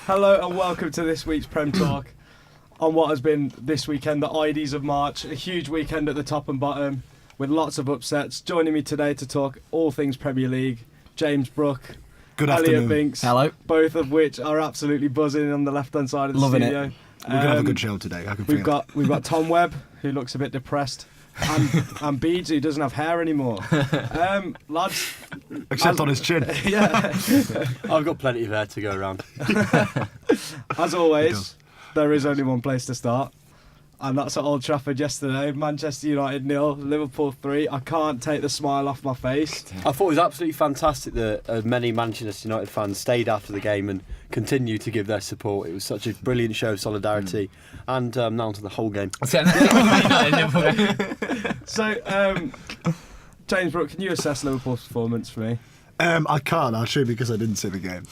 Hello and welcome to this week's PremTalk on what has been this weekend, the IDs of March. A huge weekend at the top and bottom with lots of upsets. Joining me today to talk all things Premier League, James, Brooke, Good Elliott afternoon. Binks. Hello. Both of which are absolutely buzzing on the left-hand side of the Loving studio. it. We're going to have a good show today, I can feel We've got Tom Webb, who looks a bit depressed, and Beads, who doesn't have hair anymore. Lads, Except on his chin. yeah. I've got plenty of hair to go around. As always, there is only one place to start, and that's at Old Trafford yesterday. Manchester United 0, Liverpool 3. I can't take the smile off my face. I thought it was absolutely fantastic that many Manchester United fans stayed after the game and continued to give their support. It was such a brilliant show of solidarity. And now onto the whole game. So, James, Brooke, can you assess Liverpool's performance for me? I can't actually because I didn't see the game.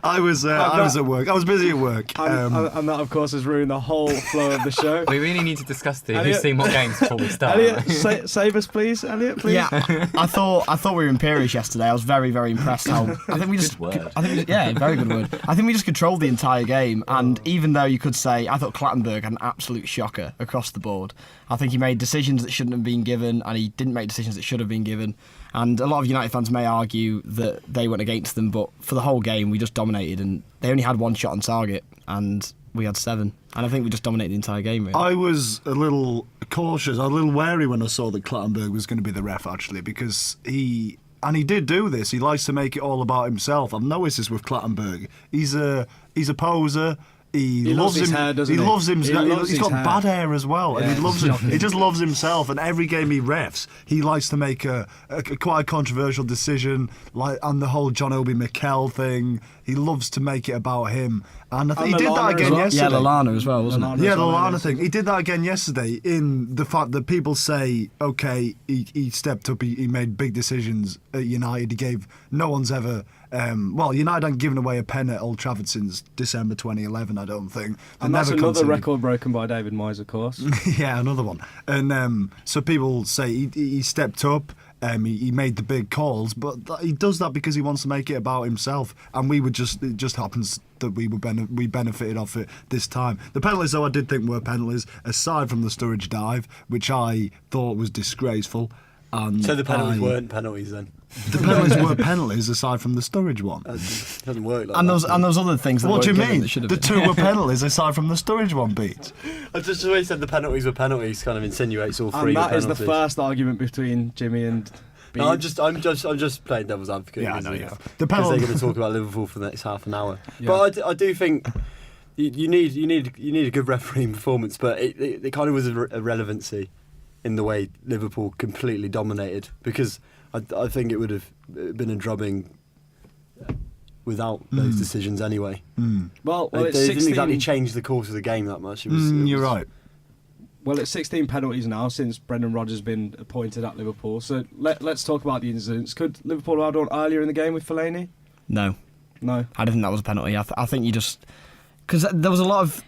I was at work. I was busy at work. And that, of course, has ruined the whole flow of the show. We really need to discuss who's Elliott. seen what games before we start. Elliott, save us, please. Elliott, please. Yeah, I thought we were imperious yesterday. I was very, very impressed. How I think we just, Good word. Very good word. I think we just controlled the entire game. And even though you could say, I thought Clattenburg had an absolute shocker across the board. I think he made decisions that shouldn't have been given, and he didn't make decisions that should have been given. And a lot of United fans may argue that they went against them, but for the whole game, we just dominated, and they only had one shot on target, and we had 7. And I think we just dominated the entire game, really. I was a little cautious, a little wary when I saw that Clattenburg was going to be the ref, actually, because he did do this. He likes to make it all about himself. I've noticed this with Clattenburg. He's a poser. He loves his him. hair, doesn't he? He loves him. He loves He's his got hair. bad hair as well, and Yeah, he loves it's him. He just loves himself. And every game he refs, he likes to make a quite a controversial decision, like on the whole John Obi Mikel thing. He loves to make it about him, and I think he did that again yesterday. Yeah, Lallana as well, wasn't it? Yeah, the Lallana thing. He did that again yesterday in the fact that people say, okay, he stepped up, he made big decisions at United. He gave, no one's ever, United haven't given away a pen at Old Trafford since December 2011, I don't think. And that's another record broken by David Moyes, of course. Yeah, another one. And so people say he stepped up. He made the big calls, but he does that because he wants to make it about himself. And it just happens that we benefited off it this time. The penalties, though, I did think were penalties, aside from the Sturridge dive, which I thought was disgraceful. And So the penalties weren't penalties then? The penalties were penalties aside from the Sturridge one. It doesn't work like And that. those other things that What do you weren't given mean? that should have The been. 2 were penalties aside from the Sturridge one, Beat. I just the way you said the penalties were penalties kind of insinuates all 3 And were that is penalties. the first argument between Jimmy and Beads. No, I'm just playing devil's advocate. Yeah, I know, because yeah. The they're penalty. going to talk about Liverpool for the next half an hour. Yeah. But I do think you need a good refereeing performance. But it kind of was a relevancy in the way Liverpool completely dominated, because I think it would have been a drubbing without those decisions anyway. Well, They it's didn't 16. exactly change the course of the game that much. It was, You're right. Well, it's 16 penalties now since Brendan Rodgers has been appointed at Liverpool. So let's talk about the incidents. Could Liverpool have had one earlier in the game with Fellaini? No, No. I don't think that was a penalty. I think you just... Because there was a lot of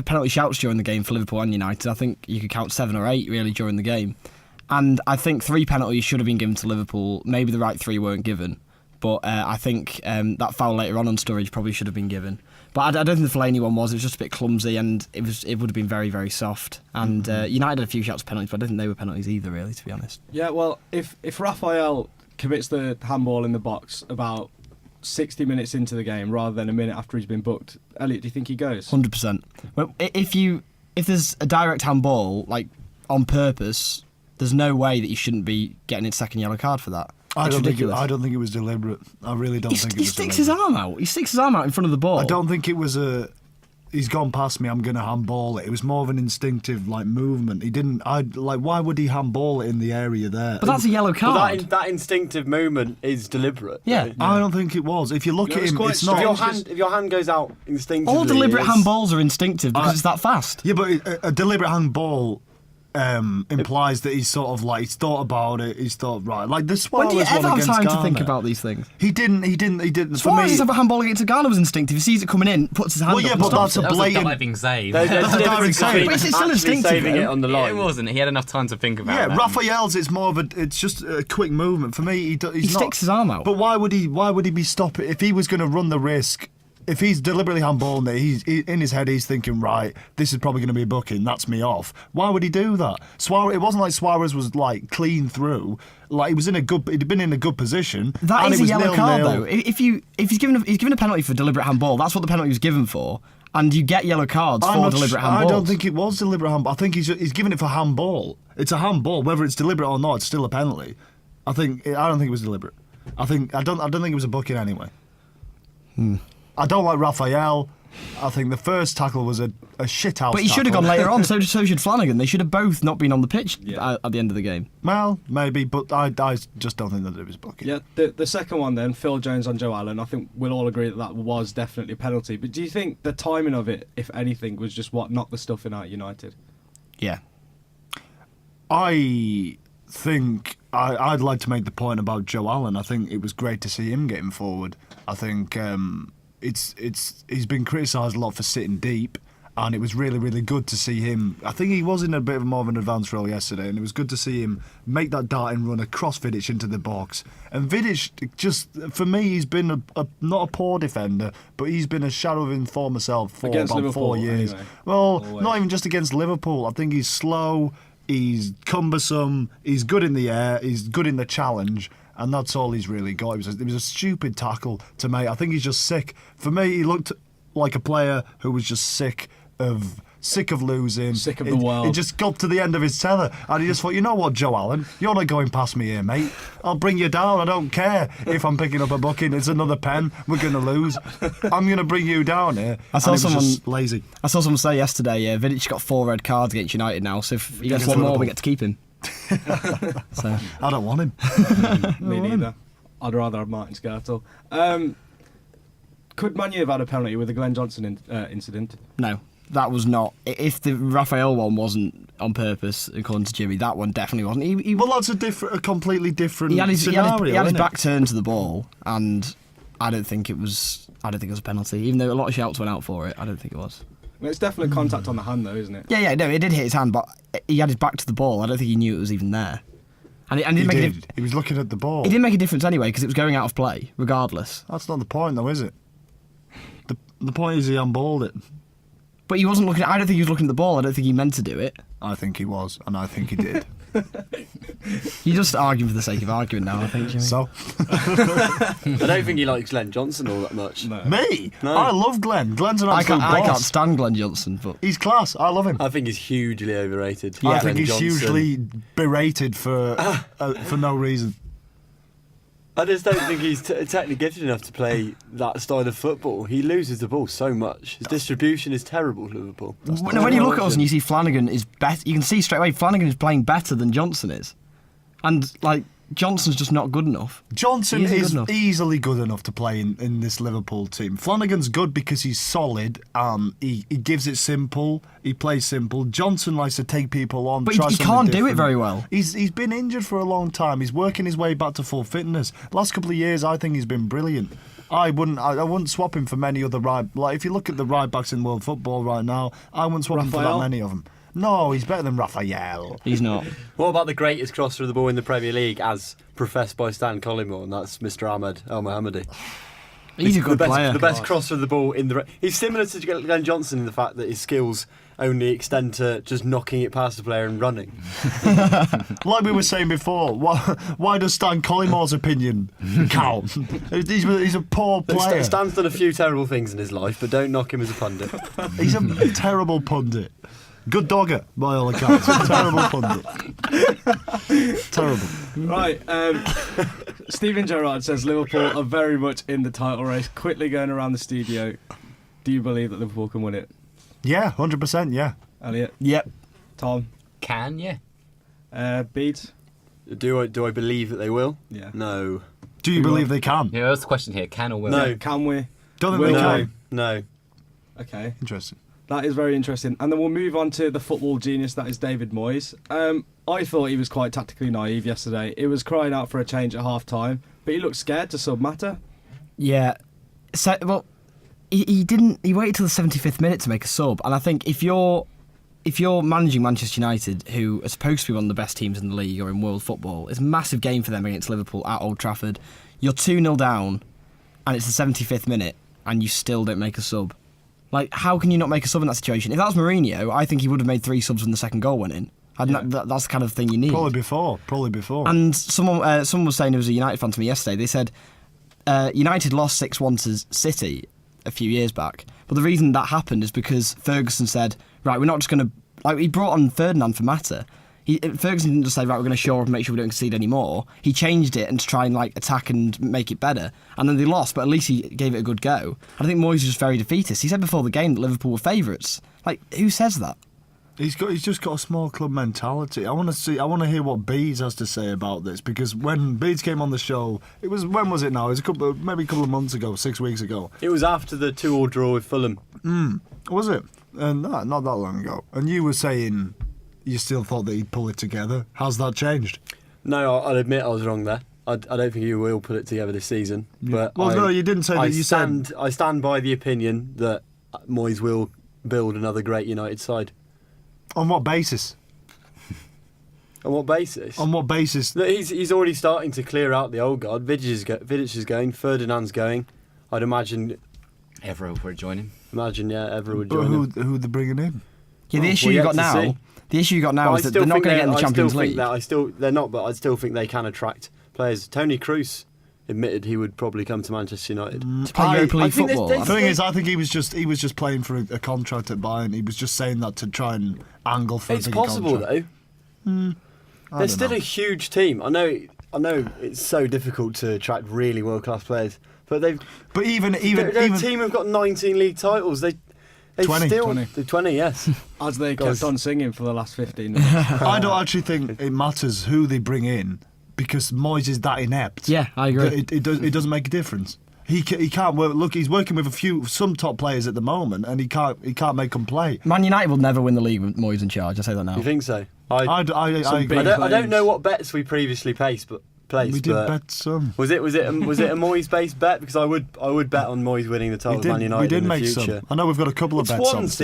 penalty shouts during the game for Liverpool and United. I think you could count 7 or 8, really, during the game. And I think 3 penalties should have been given to Liverpool. Maybe the right 3 weren't given. But I think that foul later on Sturridge probably should have been given. But I don't think the Fellaini one was. It was just a bit clumsy, and it would have been very, very soft. And United had a few shots of penalties, but I don't think they were penalties either, really, to be honest. Yeah, well, if Raphael commits the handball in the box about 60 minutes into the game rather than a minute after he's been booked, Elliott, do you think he goes? 100%. Well, if there's a direct handball, like on purpose, there's no way that you shouldn't be getting a second yellow card for that. I It's don't ridiculous. think it was deliberate. I really don't think it He was sticks deliberate. his arm out. He sticks his arm out in front of the ball. I don't think it was he's gone past me, I'm going to handball it. It was more of an instinctive movement. He didn't. Why would he handball it in the area there? But that's a yellow But card. that instinctive movement is deliberate. Yeah. right? I don't think it was. If you look No, at it's him, quite it's not. If your hand goes out instinctively, All deliberate it's- handballs are instinctive because it's that fast. Yeah, but a deliberate handball implies that he's sort of like he's thought about it. He's thought right, like the When Suarez do you ever one have against time Ghana. to think about these things? He didn't. For Suarez me, is a handball against Ghana was instinctive. He sees it coming in, puts his hand Well, up yeah, and but stops that's a it. That was a blatant- diving save. There's a That's a difference direct save. between But it's still actually instinctive, saving it though. on the Yeah, line. it wasn't. He had enough time to think about yeah, that. Raphael's. It's more of a. It's just a quick movement for me. He's He not, sticks his arm out. But why would he? Why would he be stopping if he was going to run the risk? If he's deliberately handballing it, in his head he's thinking, right, this is probably going to be a booking. That's me off. Why would he do that? Suarez. It wasn't like Suarez was like clean through. Like he was in a good. He'd been in a good position. That and is it a was yellow card, 0-0. though. If he's given a penalty for deliberate handball, that's what the penalty was given for, and you get yellow cards I'm for not deliberate su- handballs. I don't think it was deliberate handball. I think he's giving it for handball. It's a handball, whether it's deliberate or not. It's still a penalty. I don't think it was deliberate. I don't think it was a booking anyway. I don't like Raphael. I think the first tackle was a shithouse. But he should have tackle. gone later on. So should Flanagan. They should have both not been on the pitch Yeah. at the end of the game. Well, maybe, but I just don't think that it was booking. Yeah, the second one then, Phil Jones on Joe Allen, I think we'll all agree that was definitely a penalty. But do you think the timing of it, if anything, was just what knocked the stuffing out of United? Yeah. I think I'd like to make the point about Joe Allen. I think it was great to see him getting forward. I think he's been criticised a lot for sitting deep, and it was really, really good to see him. I think he was in a bit of more of an advanced role yesterday, and it was good to see him make that darting run across Vidic into the box. And Vidic, just for me, he's been not a poor defender, but he's been a shadow of his former self for Against about Liverpool, 4 years. anyway. Well, Always. not even just against Liverpool. I think he's slow, he's cumbersome, he's good in the air, he's good in the challenge. And that's all he's really got. It was a stupid tackle to make. I think he's just sick. For me, he looked like a player who was just sick of losing. Sick of the world. He just got to the end of his tether, and he just thought, you know what, Joe Allen, you're not going past me here, mate. I'll bring you down. I don't care if I'm picking up a booking. It's another pen. We're going to lose. I'm going to bring you down here. I saw And it was someone- just lazy. I saw someone say yesterday, Vidic got 4 red cards against United now, so if he gets Against one more, Liverpool. we get to keep him. So I don't want him. Me neither. I'd rather have Martin Skrtel. Could Man U have had a penalty with the Glenn Johnson incident? no, that was not. If the Raphael one wasn't on purpose, according to Jimmy, that one definitely wasn't. Well, that's a completely different He had his scenario. his innit? back turned to the ball, and I don't think it was a penalty. Even though a lot of shouts went out for it, I don't think it was. Well, it's definitely contact on the hand, though, isn't it? Yeah, no, it did hit his hand, but he had his back to the ball. I don't think he knew it was even there, and it He didn't make a did. He was looking at the ball. it didn't make a difference anyway because it was going out of play regardless. That's not the point, though, is it? The point is he unballed it. But he wasn't looking. I don't think he was looking at the ball. I don't think he meant to do it. I think he was, and I think he did. You're just arguing for the sake of arguing now. I think. Jimmy. So, I don't think he likes Glenn Johnson all that much. No. me? No. I love Glenn. Glenn's an I absolute can't boss. stand Glenn Johnson, but He's class. I love him. I think he's hugely overrated. I Yeah. think Glenn he's Johnson. hugely berated for no reason. I just don't think he's technically gifted enough to play that style of football. He loses the ball so much. His distribution is terrible, Liverpool. when you look at us and you see Flanagan is better, you can see straight away Flanagan is playing better than Johnson is, and like Johnson's just not good enough. Johnson He isn't is good enough. easily good enough to play in this Liverpool team. Flanagan's good because he's solid. He gives it simple. He plays simple. Johnson likes to take people on. But try he something can't do it different. very well. He's been injured for a long time. He's working his way back to full fitness. Last couple of years, I think he's been brilliant. I wouldn't swap him for many other right. Like if you look at the right backs in world football right now, I wouldn't swap him for Raphael? that many of them. No, he's better than Raphael. He's not. What about the greatest crosser of the ball in the Premier League, as professed by Stan Collymore, and that's Mr. Ahmed El Mohammadi? He's a good player. The best crosser of the ball in the. He's similar to Glenn Johnson in the fact that his skills only extend to just knocking it past the player and running. Like we were saying before, why does Stan Collymore's opinion count? He's a poor player. Stan's done a few terrible things in his life, but don't knock him as a pundit. He's a terrible pundit. Good dogger, by all accounts. Terrible pundit. Terrible. Right. Stephen Gerrard says Liverpool are very much in the title race. Quickly going around the studio. Do you believe that Liverpool can win it? Yeah, 100%, yeah. Elliot? Yep. Tom? Can, yeah. Beads? Do I believe that they will? Yeah. No. Do you believe they can? Yeah, what's the question here? Can or will? No. Can we? Don't think Will they they? can. No. Okay. Interesting. That is very interesting. And then we'll move on to the football genius that is David Moyes. I thought he was quite tactically naive yesterday. He was crying out for a change at half-time, but he looked scared to sub Mata. Yeah. So, well, he didn't. He waited till the 75th minute to make a sub, and I think if you're managing Manchester United, who are supposed to be one of the best teams in the league or in world football, it's a massive game for them against Liverpool at Old Trafford. You're 2-0 down, and it's the 75th minute, and you still don't make a sub. Like, how can you not make a sub in that situation? If that was Mourinho, I think he would have made 3 subs when the second goal went in. That's the kind of thing you need. Probably before. And someone was saying, it was a United fan to me yesterday, they said United lost 6-1 to City a few years back. But the reason that happened is because Ferguson said, right, we're not just going to... Like, he brought on Ferdinand for Mata. Ferguson didn't just say, right, we're going to shore up and make sure we don't concede anymore. He changed it and to try and attack and make it better. And then they lost, but at least he gave it a good go. And I think Moyes was just very defeatist. He said before the game that Liverpool were favourites. Like, who says that? He's just got a small club mentality. I want to hear what Beads has to say about this, because when Beads came on the show, when was it now? It was maybe a couple of months ago, 6 weeks ago. It was after the 2-2 draw with Fulham. Was it? Not that long ago. And you were saying you still thought that he'd pull it together. How's that changed? No, I'll admit I was wrong there. I don't think he will put it together this season. But no, you didn't say that. I stand by the opinion that Moyes will build another great United side. On what basis? On what basis? On what basis? Look, he's already starting to clear out the old guard. Vidic is going. Ferdinand's going. I'd imagine. Evra would join him. Evra would But join him. who they're bringing in? Yeah, the issue you got now is that they're not going to get in the Champions League. They're not, but I still think they can attract players. Tony Kroos admitted he would probably come to Manchester United to play Europa League football. The thing is, I think he was just playing for a contract at Bayern. He was just saying that to try and angle for a bigger contract. It's possible though. They're still a huge team. I know it's so difficult to attract really world class players, but they're a team who've got 19 league titles. They 20. Still 20. 20, yes. As they kept on singing for the last 15 minutes. I don't actually think it matters who they bring in, because Moyes is that inept. Yeah, I agree. It doesn't make a difference. He can't work. Look, he's working with some top players at the moment, and he can't make them play. Man United will never win the league with Moyes in charge. I say that now. You think so? I agree. I don't know what bets we previously placed, but we did bet some. Was it a Moyes based bet? Because I would bet on Moyes winning the title of Man United. We did in the make future. some. I know we've got a couple of bets on. It's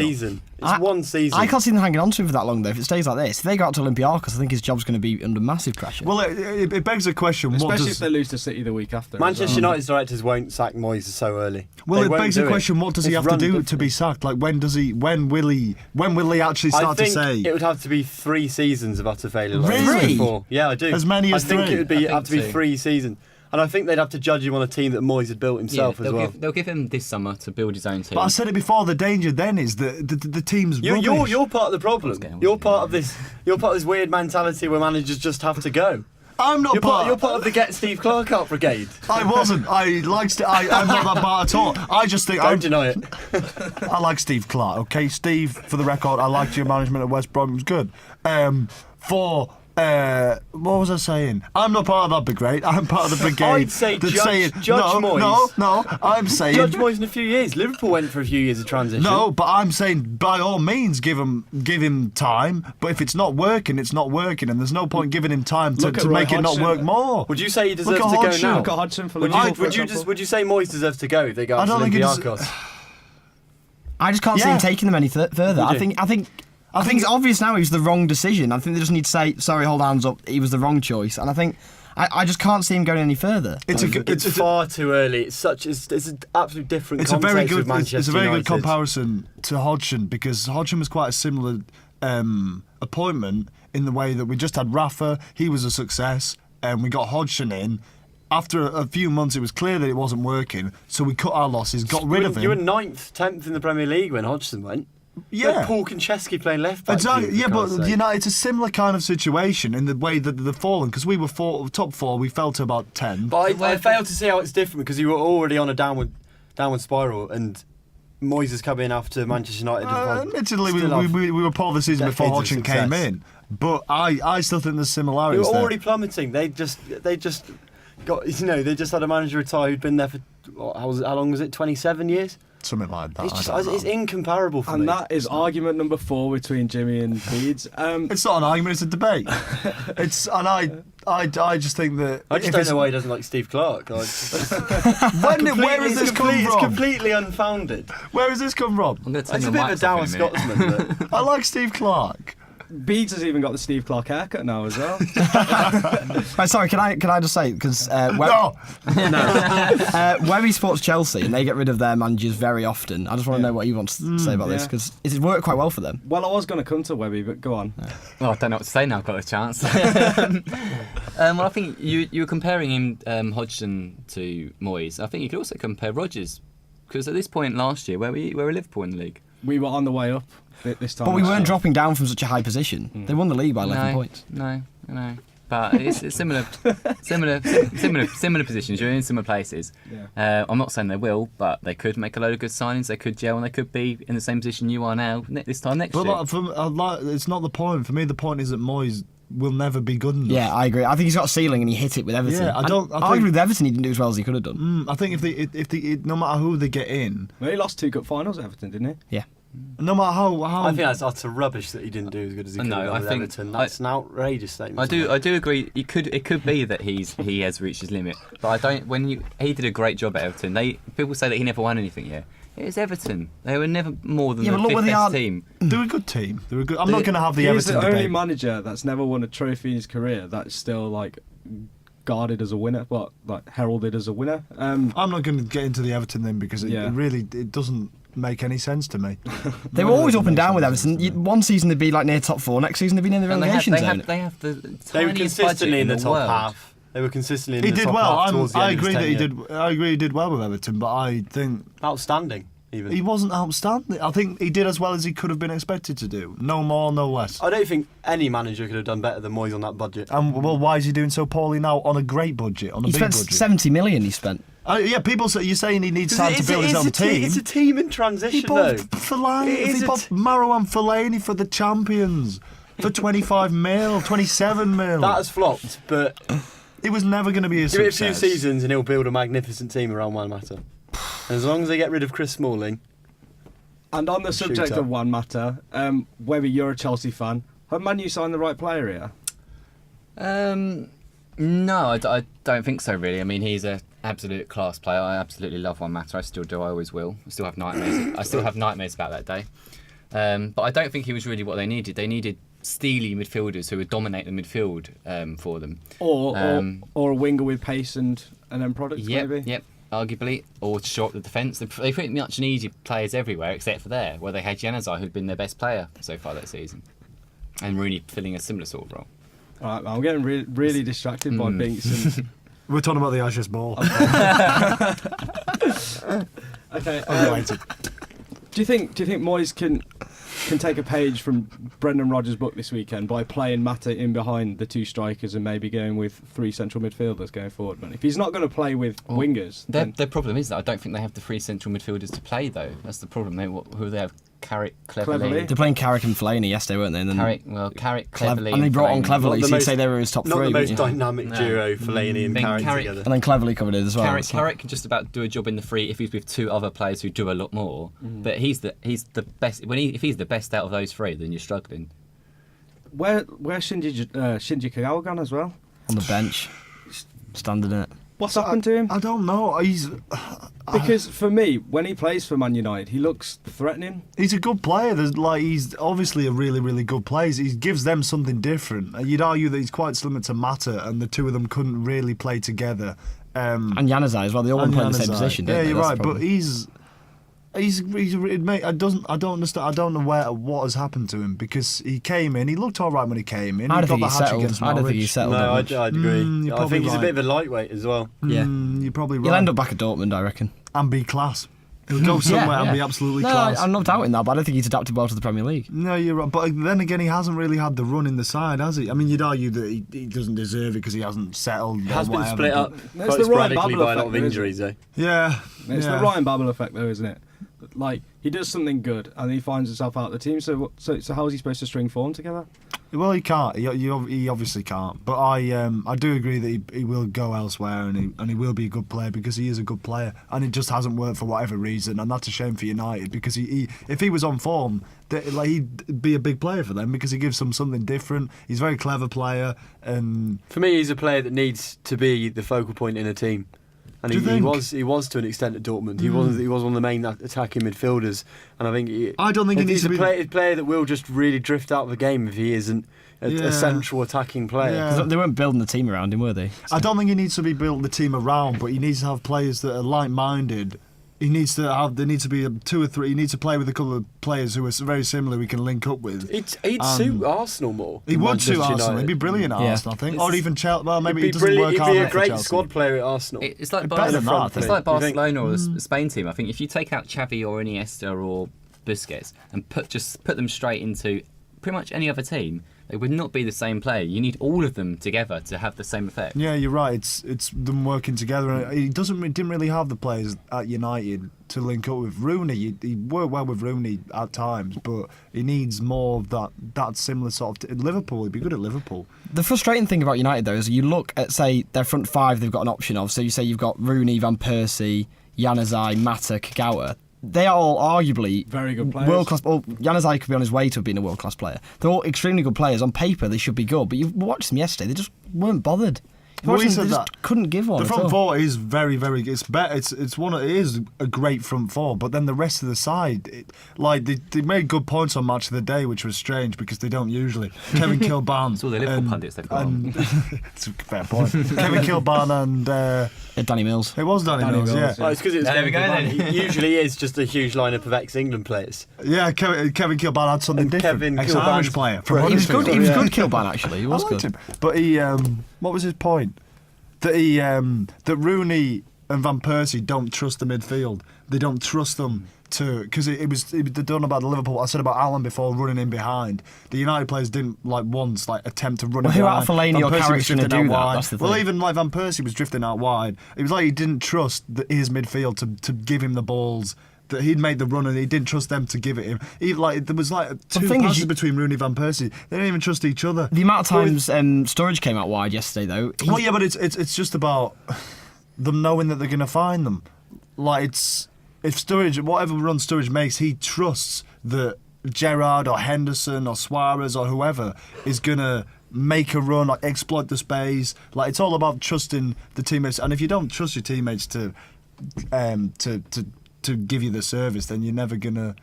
one season. I can't see them hanging on to him for that long though. If it stays like this, if they go out to Olympiacos, I think his job's going to be under massive pressure. Well, it begs the question. Especially if they lose to City the week after. Manchester United's directors won't sack Moyes so early. Well, it begs the question: what does he have to do to be sacked? Like, when will he actually start to say? It would have to be 3 seasons of utter failure. Really? Yeah, I do. As many as 3? I think it would have to be 3 seasons. And I think they'd have to judge him on a team that Moyes had built himself as well. They'll give him this summer to build his own team. But I said it before. The danger then is that the team's rubbish. You're part of the problem. You're part of this weird mentality where managers just have to go. I'm not You're part of the Get Steve Clarke Out brigade. I wasn't. I'm not that part at all. I just think. Don't deny it. I like Steve Clarke. Okay, Steve. For the record, I liked your management at West Brom. It was good. What was I saying? I'm not part of that brigade. I'm part of the brigade. I'd say Judge Moyes. No. I'm saying Judge Moyes in a few years. Liverpool went for a few years of transition. No, but I'm saying by all means give him time. But if it's not working, it's not working, and there's no point giving him time to make it not work more. Would you say he deserves to go now? Look at Hodgson for would you say Moyes deserves to go if they go out to Olympiacos? I just can't see him taking them any further. I think it's obvious now he was the wrong decision. I think they just need to say, sorry, hold hands up, he was the wrong choice. And I think I just can't see him going any further. It's far too early. It's an absolute different context with Manchester It's a very United. good comparison to Hodgson, because Hodgson was quite a similar appointment in the way that we just had Rafa, he was a success, and we got Hodgson in. After a few months, it was clear that it wasn't working, so we cut our losses, got rid of him. You were 9th, 10th in the Premier League when Hodgson went. Yeah, Paul Konchesky playing left back. Exactly. Yeah, but it's a similar kind of situation in the way that they've fallen, because we were top 4. We fell to about 10. But I fail to see how it's different, because you were already on a downward spiral, and Moyes is coming after Manchester United. Admittedly, we were part of the season before Hodgson came in, but I still think there's similarities. They were already plummeting. They just got they just had a manager retire who'd been there for how long was it? 27 years. Something like that. It's incomparable for me. And that is argument number 4 between Jimmy and Beads. It's not an argument; it's a debate. I just think that I just don't know why he doesn't like Steve Clark. Where has this come It's from? completely unfounded. Where has this come from? I'm going to turn It's a your bit of a mics off in dour a minute. Scotsman. I like Steve Clark. Beads has even got the Steve Clark haircut now as well. Right, sorry, can I just say, because No, Webby supports Chelsea and they get rid of their managers very often. I just want to know what you want to say about this, yeah. because it's worked quite well for them. Well, I was going to come to Webby, but go on. Well, I don't know what to say now. I've got a chance. Well, I think you were comparing him, Hodgson, to Moyes. I think you could also compare Rodgers, because at this point last year, where were Liverpool in the league? We were on the way up this time. But we last weren't year. dropping down from such a high position. They won the league by 11 points. No. But it's similar positions. You're in similar places. Yeah. I'm not saying they will, but they could make a load of good signings. They could gel, and they could be in the same position you are now this time next but year. it's not the point. For me, the point is that Moyes will never be good enough. Yeah, I agree. I think he's got a ceiling and he hit it with Everton. Yeah, I think- argue with Everton, he didn't do as well as he could have done. I think if they no matter who they get in, Well, he lost 2 cup finals at Everton, didn't he? Yeah. no matter how I think that's utter rubbish that he didn't do as good as he could No, have done I with think- Everton. That's an outrageous statement. I do agree. It could be that he has reached his limit, but I don't. He did a great job at Everton. People say that he never won anything. Yeah, it was Everton. They were never more than Yeah, the but look where fifth they best are. team. they're a good team. They're a good. I'm not going to have the He's Everton the only debate. manager that's never won a trophy in his career that's still like guarded as a winner, but like heralded as a winner. I'm not going to get into the Everton thing because Yeah. it doesn't make any sense to me. They were always up and down with Everton. One season they'd be like near top 4, next season they'd be near the And relegation zone. they have the They were tiniest consistently budget in the top world. half. They were consistently in He the did top well. half towards the I end of his agree that he tenure. did. I agree he did well with Everton, but I think Outstanding, even. he wasn't outstanding. I think he did as well as he could have been expected to do. No more, no less. I don't think any manager could have done better than Moyes on that budget. And well, why is he doing so poorly now on a great budget, on a He big spent budget? 70 million he spent. Yeah, people say you're saying he needs time to build his own team. It's a team in He transition, though. bought Fellaini. It is He a bought Marouane Fellaini for the champions for 25 mil, 27 mil. That has flopped, but It was never going to be a give it a success. few seasons and he'll build a magnificent team around Juan Mata. And as long as they get rid of Chris Smalling, And on the subject Shooter. of Juan Mata, Webby, you're a Chelsea fan. Have Man U signed the right player here? No, I don't think so. Really, I mean, he's an absolute class player. I absolutely love Juan Mata. I still do. I always will. I still have nightmares. I still have nightmares about that day. But I don't think he was really what they needed. They needed steely midfielders who would dominate the midfield for them. Or a winger with pace and end products, maybe? Yep, arguably. Or to short the defence. They pretty much needed players everywhere except for there, where they had Januzaj, who'd been their best player so far that season. And Rooney filling a similar sort of role. All right, I'm getting really distracted by Binks. And, We're talking about the Ashes ball. okay. Unrelated. Do you think Moyes can take a page from Brendan Rodgers' book this weekend by playing Mata in behind the 2 strikers and maybe going with 3 central midfielders going forward? Man, if he's not going to play with wingers, then Their problem is that I don't think they have the 3 central midfielders to play though. That's the problem. Who they have? Carrick, Cleverley. They're playing Carrick and Fellaini yesterday, weren't they? And then Carrick, Cleverley, and they brought on Fellaini. Cleverley, Not the so you'd most- say they were his top not 3. the most wouldn't you? dynamic No. duo, Fellaini and Think Carrick Carrick- together. And then Cleverley covered it as well. Carrick can just about do a job in the free if he's with 2 other players who do a lot more. But he's the best. If he's the best out of those 3, then you're struggling. where's Shinji Kagawa gone as well? On the bench, standing in it. What's happened to him? I don't know. Because for me, when he plays for Man United, he looks threatening. He's a good player. He's obviously a really, really good player. He gives them something different. You'd argue that he's quite similar to Mata, and the two of them couldn't really play together. And Januzaj as well. They all want to play in the same Januzaj. position. Yeah, don't they? you're That's right. the But problem. he's mate. I don't understand. I don't know what has happened to him because he came in. He looked all right when he came in. I He don't think got he's the hat-trick settled. against I don't think Norwich. he's settled. No, that I'd much. agree. you're I probably think he's a right. bit of a lightweight as well. Yeah. You're probably right. He'll end up back at Dortmund, I reckon. and be class. He'll go somewhere and be absolutely no, class. I'm not doubting that, but I don't think he's adapted well to the Premier League. No, you're right. But then again, he hasn't really had the run in the side, has he? I mean, you'd argue that he doesn't deserve it because he hasn't settled. Has or been whatever, split but- up It's quite the Ryan sporadically Babel by a lot effect, of though, injuries, though. Yeah. It's yeah. the Ryan Babel effect, though, isn't it? Like he does something good and he finds himself out of the team. So how's he supposed to string form together? Well, he can't. He obviously can't. But I do agree that he will go elsewhere and he will be a good player because he is a good player. And it just hasn't worked for whatever reason, and that's a shame for United because if he was on form, he'd be a big player for them because he gives them something different. He's a very clever player, and For me, he's a player that needs to be the focal point in a team. And Do you think? he was to an extent at Dortmund. He was one of the main attacking midfielders, and I think I don't think he needs he's to be a player that will just really drift out of the game if he isn't a central attacking player. Yeah. 'Cause they weren't building the team around him, were they? I don't think he needs to be built the team around, but he needs to have players that are like-minded. There needs to be 2 or 3. He needs to play with a couple of players who are very similar. We can link up with. He'd suit Arsenal more. He than would suit Manchester Arsenal. He'd be United. brilliant at Yeah. Arsenal, I think, or even Chelsea. Well, maybe He'd it be doesn't brilliant. work He'd out be a enough for great Chelsea. squad player at Arsenal. It's like Better than that, I It's think. like You think? Barcelona or the Spain team. I think if you take out Xavi or Iniesta or Busquets and put them straight into pretty much any other team, they would not be the same player. You need all of them together to have the same effect. Yeah, you're right. It's them working together. He didn't really have the players at United to link up with Rooney. He worked well with Rooney at times, but he needs more of that similar sort of. Liverpool, he'd be good at Liverpool. The frustrating thing about United, though, is you look at, say, their front five they've got an option of. So you say you've got Rooney, Van Persie, Januzaj, Mata, Kagawa. They are all arguably Very good players. world-class. Well, Januzaj could be on his way to being a world-class player. They're all extremely good players. On paper, they should be good, but you watched them yesterday, they just weren't bothered. You watched We them, said they just that. couldn't give one The at front all. four is very, very. It's better. It is a great front four, but then the rest of the side, they made good points on Match of the Day, which was strange because they don't usually. Kevin Kilban. It's all the Liverpool pundits they've got on. It's a fair point. Kevin Kilban and Danny Mills. it was Danny Mills. Yeah, Oh, it's because it's There we go then. It usually is just a huge lineup of ex-England players. yeah. Kevin Kilban had something And different. Kevin Ex-Irish Kilban's player from great. He was good. Huddersfield. He was Yeah. good, Kilban. Actually, he was I good. liked him. But he, what was his point? That that Rooney and Van Persie don't trust the midfield. They don't trust them to because it was done about the Liverpool. I said about Allen before running in behind. The United players didn't once attempt to run. Well, in who behind. out of Fellaini Van or Persie was Carrick's gonna drifting do out that? wide. That's the Well, thing. even Van Persie was drifting out wide. It was like he didn't trust his midfield to give him the balls. That he'd made the run and he didn't trust them to give it him. There was two thing is passes you- between Rooney and Van Persie. They didn't even trust each other. The amount of times Sturridge came out wide yesterday, though. Well, yeah, but it's just about them knowing that they're going to find them. If Sturridge, whatever run Sturridge makes, he trusts that Gerrard or Henderson or Suarez or whoever is going to make a run, exploit the space. It's all about trusting the teammates. And if you don't trust your teammates to give you the service, then you're never gonna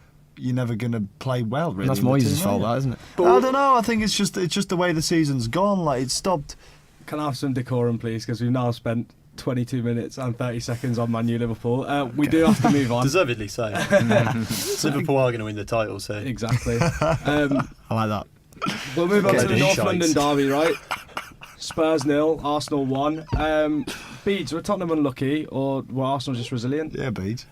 play well. Really, That's in the Moyes' team, fault, are you? that, isn't it? I don't know. I think it's just the way the season's gone. It stopped. Can I have some decorum, please? Because we've now spent 22 minutes and 30 seconds on Man U Liverpool. We do have to move on. Deservedly so. Liverpool are going to win the title, so Exactly. I like that. We'll move on Okay, to the these North shites. London derby, right? Spurs 0, Arsenal 1. Beads, were Tottenham unlucky or were Arsenal just resilient? Yeah, beat.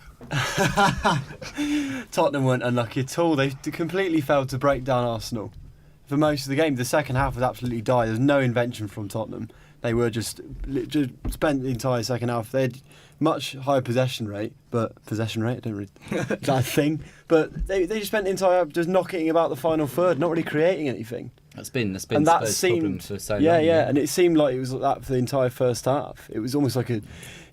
Tottenham weren't unlucky at all. They completely failed to break down Arsenal for most of the game. The second half was absolutely dire. There's no invention from Tottenham. They were just spent the entire second half. They had much higher possession rate, I don't really that thing. But they just spent the entire half just knocking about the final third, not really creating anything. That's been And that Spurs' seemed problem for so long. yeah, and it seemed like it was like that for the entire first half. It was almost like if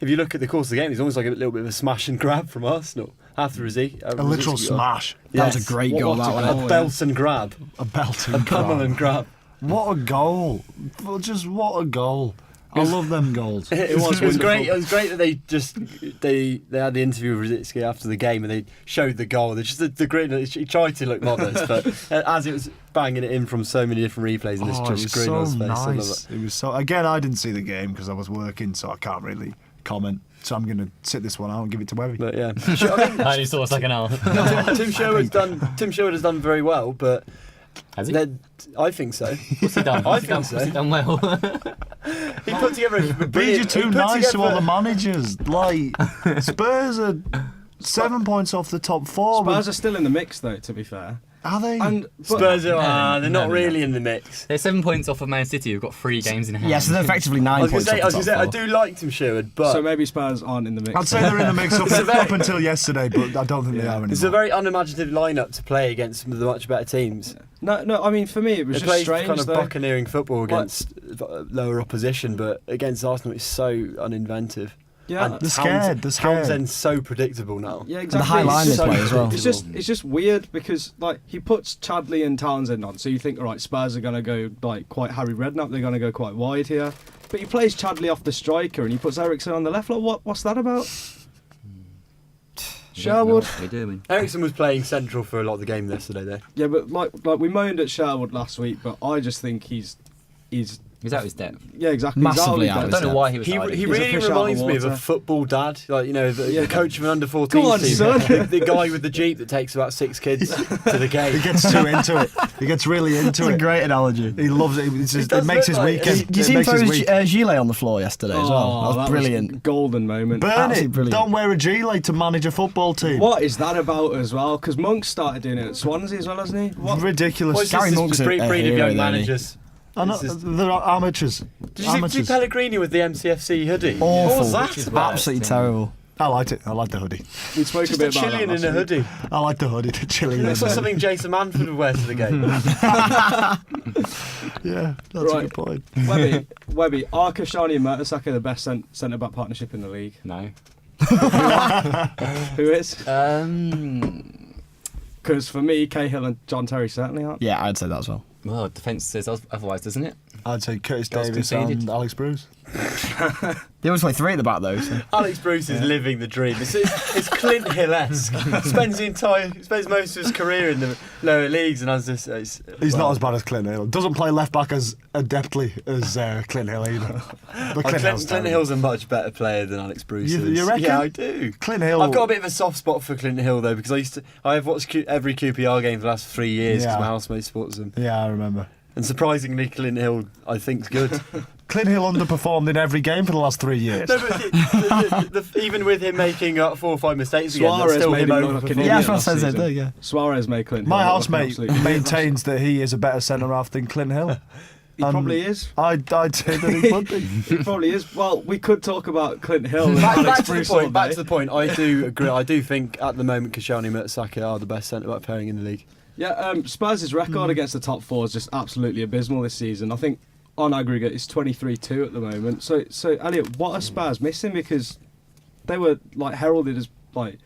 you look at the course of the game, it's almost like a little bit of a smash and grab from Arsenal after A literal smash. That was a great goal, that one. A belt and grab, A belting. a pummel and grab. What a goal! Well, just what a goal! I love them goals. It was great. It was great that they had the interview with Rosicky after the game and they showed the goal. They just the grin. He tried to look modest, but as it was banging it in from so many different replays, and Oh, it's it just was grin so on his face. I love nice. it. It was so. Again, I didn't see the game because I was working, so I can't really comment. So I'm going to sit this one out and give it to Webby. But yeah, I only saw a second half. Tim Sherwood's done very well, but Has he? I think so. What's he done? I What's he think done? so. What's he done well? He put together a Bees, brilliant. you're too he put nice to all the together- managers. Spurs are 7 points off the top four. Spurs are still in the mix, though, to be fair. Are they? And but Spurs are they're No, not no, really no. in the mix. They're 7 points off of Man City, who've got 3 games in hand. Yeah, so they're effectively 9 I was points going off to the say, top I four. do like Tim Sherwood, but so maybe Spurs aren't in the mix. I'd say they're in the mix up until yesterday, but I don't think they are anymore. it's a very unimaginative lineup to play against some of the much better teams. No. I mean, for me, it was They just play strange. kind of though. buccaneering football against lower opposition, but against Arsenal, it's so uninventive. Yeah, They're scared. Townsend's so predictable now. yeah, the exactly. high line It's they play as well. It's just weird because like he puts Chadley and Townsend on, so you think, all right, Spurs are going to go like quite Harry Redknapp. They're going to go quite wide here, but he plays Chadley off the striker and he puts Eriksen on the left. Like, what's that about? Sherwood. What are they doing? Ericsson was playing central for a lot of the game yesterday, though. Yeah, but like we moaned at Sherwood last week, but I just think he's He's out his depth. yeah, exactly. Massively He's out I of of don't know depth. why he was. He hiding. He's a really fish out of reminds me of a water. football dad, like the Yeah. coach of an under-14 Go on, team, son. the guy with the jeep that takes about 6 kids to the game. He gets too into it. He gets really into That's a it. great analogy. He loves it. It's just, does it makes look his like weekend. it. Did you It see him makes throw his his week. gilet on the floor yesterday as well? That was brilliant. Golden moment. Burn Absolutely it. brilliant. Don't wear a gilet to manage a football team. What is that about as well? Because Monk started doing it at Swansea as well, hasn't he? What? Ridiculous. What's Gary this Monk's a breed of hero, young though, managers? I know, This is- they're amateurs. Did you see Pellegrini with the MCFC hoodie? Awful. What was that about? Absolutely terrible. I liked it. I like the hoodie. We spoke Just a a bit about Chilean that in a last week. hoodie. I like the hoodie. The chili. It looks like something Jason Manford would wear to the game. Yeah, that's a Right. good point. Webby, are Koscielny and Mertesacker the best centre-back partnership in the league? No. Who is? Um, Because for me, Cahill and John Terry certainly aren't. Yeah, I'd say that as well. well, defence says otherwise, doesn't it? I'd say Curtis Goals Davis conceded. and Alex Bruce. They always play 3 at the back though. So. Alex Bruce is living the dream. It's Clint Hill-esque. spends most of his career in the lower leagues and has this. He's not as bad as Clint Hill. Doesn't play left back as adeptly as Clint Hill either. But Clint Hill's a much better player than Alex Bruce You- is. you reckon? Yeah, I do. Clint Hill. I've got a bit of a soft spot for Clint Hill though because I have watched every QPR game for the last 3 years because Yeah. my housemate supports them. Yeah, I remember. And surprisingly, Clint Hill I think's good. Clint Hill underperformed in every game for the last 3 years. No, but even with him making 4 or 5 mistakes again, Suarez that's still made him him look like an overperforming. Yeah, idiot that's what I last said season. there. Yeah. Suarez made Clint Hill. My look like an housemate absolute idiot. maintains that he is a better centre half than Clint Hill. He probably is. I'd say that he would be. He probably is. Well, we could talk about Clint Hill and Back Alex to the Bruce all point. Back day. to the point. I do agree. I do think at the moment Koscielny and Mertesacker are the best centre back pairing in the league. Yeah, Spurs' record against the top 4 is just absolutely abysmal this season. I think on aggregate it's 23-2 at the moment. So Elliott, what are Spurs missing? Because they were like heralded as like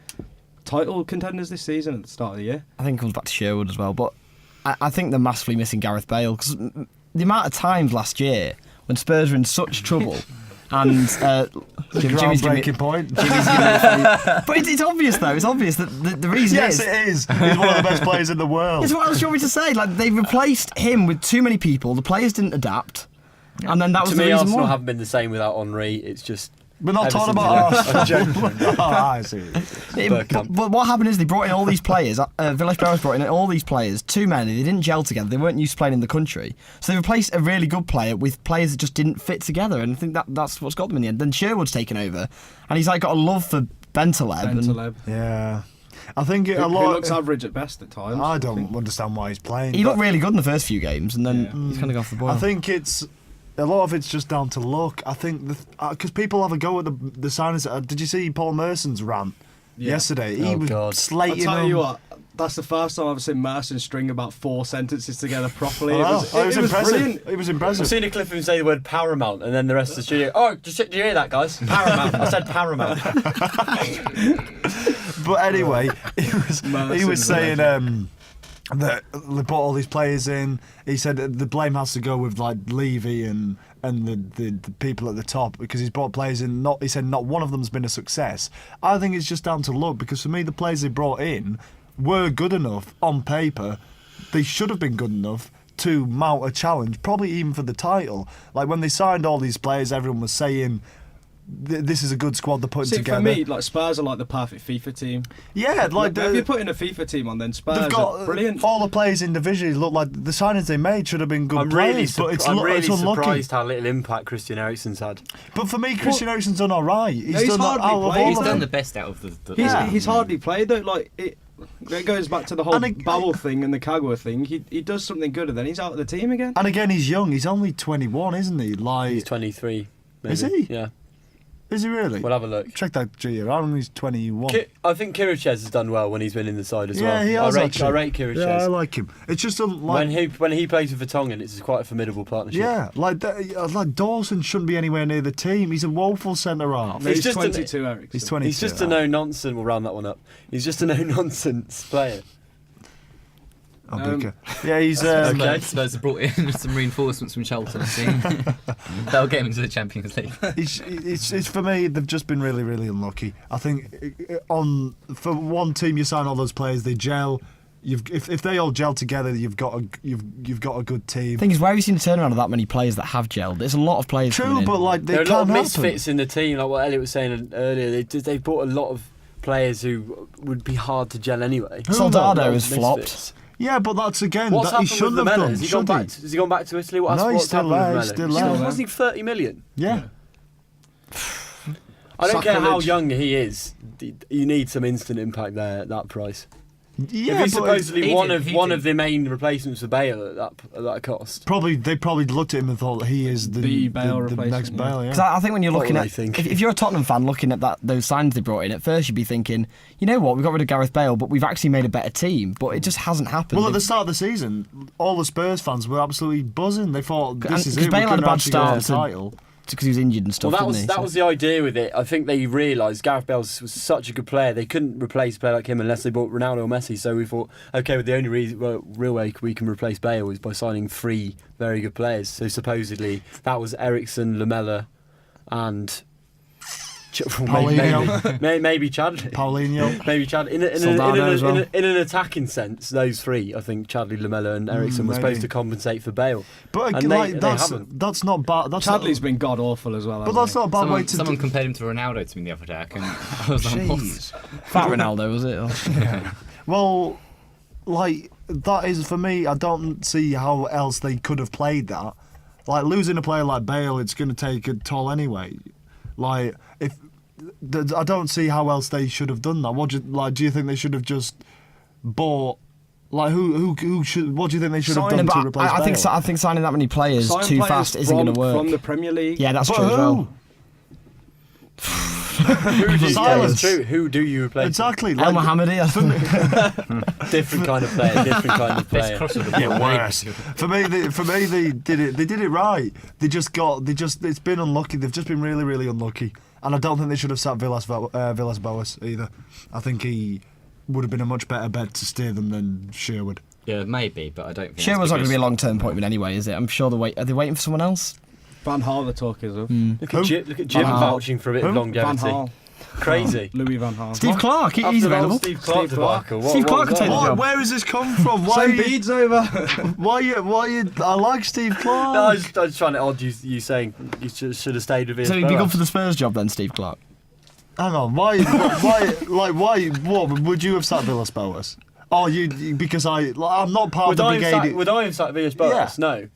title contenders this season at the start of the year. I think it comes back to Sherwood as well, but I think they're massively missing Gareth Bale because the amount of times last year when Spurs were in such trouble and Jimmy's giving me- Groundbreaking point. Jimmy's giving me- but it's obvious though. It's obvious that the reason Yes, is. it is. He's one of the best players in the world. It's what else do you want me to say? Like they replaced him with too many people. The players didn't adapt, and then that was To the me, reason Arsenal why. haven't been the same without Henry. It's just. We're not ever talking since about he left. Arsenal. I'm joking. Oh, I see. But what happened is they brought in all these players. Villas-Boas brought in all these players. Too many. They didn't gel together. They weren't used to playing in the country. So they replaced a really good player with players that just didn't fit together. And I think that's what's got them in the end. Then Sherwood's taken over, and he's like got a love for Bentaleb. and- Bentaleb. Yeah. I think Who a lot. looks average at best at times. I don't understand why he's playing. He looked but really good in the first few games, and then Yeah. he's kind of gone off the boil. I think it's a lot of it's just down to luck. I think because people have a go at the signings. Did you see Paul Merson's rant yesterday? He Oh, was God. I'll slating tell them. you what, that's the first time I've seen Merson string about 4 sentences together properly. Oh, It wow. was, Oh, it was impressive. brilliant. It was I've impressive. seen a clip of him say the word paramount, and then the rest of the studio. Oh, did you hear that, guys? Paramount. I said paramount. But anyway, he Merson's was a saying legend. that they brought all these players in. He said that the blame has to go with like Levy and the people at the top because he's brought players in. He said not one of them's been a success. I think it's just down to luck because for me the players they brought in were good enough on paper. They should have been good enough to mount a challenge, probably even for the title. Like when they signed all these players, everyone was saying. This is a good squad they're putting See, together. for me, like Spurs are like the perfect FIFA team. Yeah, like if you're putting a FIFA team on, then Spurs they've got are brilliant. all the players individually look like the signings they made should have been good I'm players, really, but it's I'm it's really unlucky. surprised how little impact Christian Eriksen's had. But for me, Christian Eriksen's done all right. He's he's done hardly out of played. all He's of done them. the best out of the Yeah. He's hardly played though. Like it goes back to the whole And Bowell thing and the Kagawa thing. He does something good and then he's out of the team again. And again, he's young. He's only 21, isn't he? Like, He's 23. Maybe. Is he? Yeah. Is he really? We'll have a look. Check that Jheeta out, and he's 21. I think Kirichez has done well when he's been in the side as well. Yeah, he has I actually. rate Kirichez. Yeah, I like him. It's just when he plays with Vertonghen, it's quite a formidable partnership. Yeah, like Dawson shouldn't be anywhere near the team. He's a woeful centre half. No, he's just 22, Eric. He's 22. He's just a no-nonsense. We'll round that one up. He's just a no-nonsense player. Yeah, he's Okay. Spurs have brought in some reinforcements from Charlton, I think. That'll get him into the Champions League. It's for me. They've just been really, really unlucky. I think for one team, you sign all those players, they gel. If they all gel together, you've got a good team. The thing is, where have you seen a turnaround of that many players that have gelled? There's a lot of players. True, but like there are a lot of happen. misfits in the team, like what Elliott was saying earlier. They brought a lot of players who would be hard to gel anyway. Soldado has flopped. Yeah, but that's again. What's that he happened with shouldn't have Lamella? done. Has he gone back to Italy? No, he's what's still happened with there, Lamella? he's still there. Wasn't he 30 million? Yeah. I don't care how Sacrilege. young he is. You need some instant impact there at that price. Yeah, if he's but supposedly he one did. of the main replacements for Bale at that cost. they probably looked at him and thought he is The Bale the replacement, next yeah. Bale. Because Yeah. I think when you're What looking will at, they think? if you're a Tottenham fan looking at those signs they brought in, at first you'd be thinking, you know what, we got rid of Gareth Bale, but we've actually made a better team. But it just hasn't happened. Well, at the start of the season, all the Spurs fans were absolutely buzzing. They thought this is because it. Bale We're had a going bad to get the start title. because he was injured and stuff. Well, didn't he? that So- was the idea with it. I think they realised Gareth Bale was such a good player. They couldn't replace a player like him unless they bought Ronaldo or Messi. So we thought, okay, well, the only real way we can replace Bale is by signing 3 very good players. So supposedly that was Eriksen, Lamella, and Paulinho. maybe Chadley. Paulinho. Maybe Chadley. Soldado as well. In an attacking sense, those 3, I think Chadley, Lamella, and Eriksen were maybe. supposed to compensate for Bale. But And like, they that's haven't. not bad. Chadley's been god awful as well. But that's not a bad way to. Someone compared him to Ronaldo to me the other day. I was like, what? Jeez. Fat Ronaldo, was it? Or- Well, like that is for me. I don't see how else they could have played that. Like losing a player like Bale, it's going to take a toll anyway. Like I don't see how else they should have done that. Do you think they should have just bought? Like who should? What do you think they should have done But to replace I think Bale? I think signing that many players Sign too players fast isn't going to work. From the Premier League. Yeah, that's But true as well. Silence. True. Who do you replace? Exactly. El Mohammedi. Different kind of player. Different kind of player. Yeah, worse. For me, they did it. They did it right. It's been unlucky. They've just been really, really unlucky. And I don't think they should have sat Villas-Boas either. I think he would have been a much better bet to steer them than Sherwood. Yeah, maybe, but I don't think Sherwood's not going to be a because- long-term appointment anyway, is it? I'm sure are they waiting for someone else? Van Gaal, the talk is of. Look at Jim Van Gaal. vouching for a bit of Van longevity. Gaal. Crazy. Louis Van Gaal. Steve Clark, he's After the whole available. Steve Clark debacle. Steve Clark was could take that? the job. Where has this come from? Send Beads over. I like Steve Clark. No, I was just trying to odd you saying you should have stayed with So he'd be Villas-Boas. good for the Spurs job then, Steve Clark. Hang on, why? What would you have sat Villas-Boas? Oh, because I'm not part of the brigade. Would I have sat Villas-Boas? Yeah. No.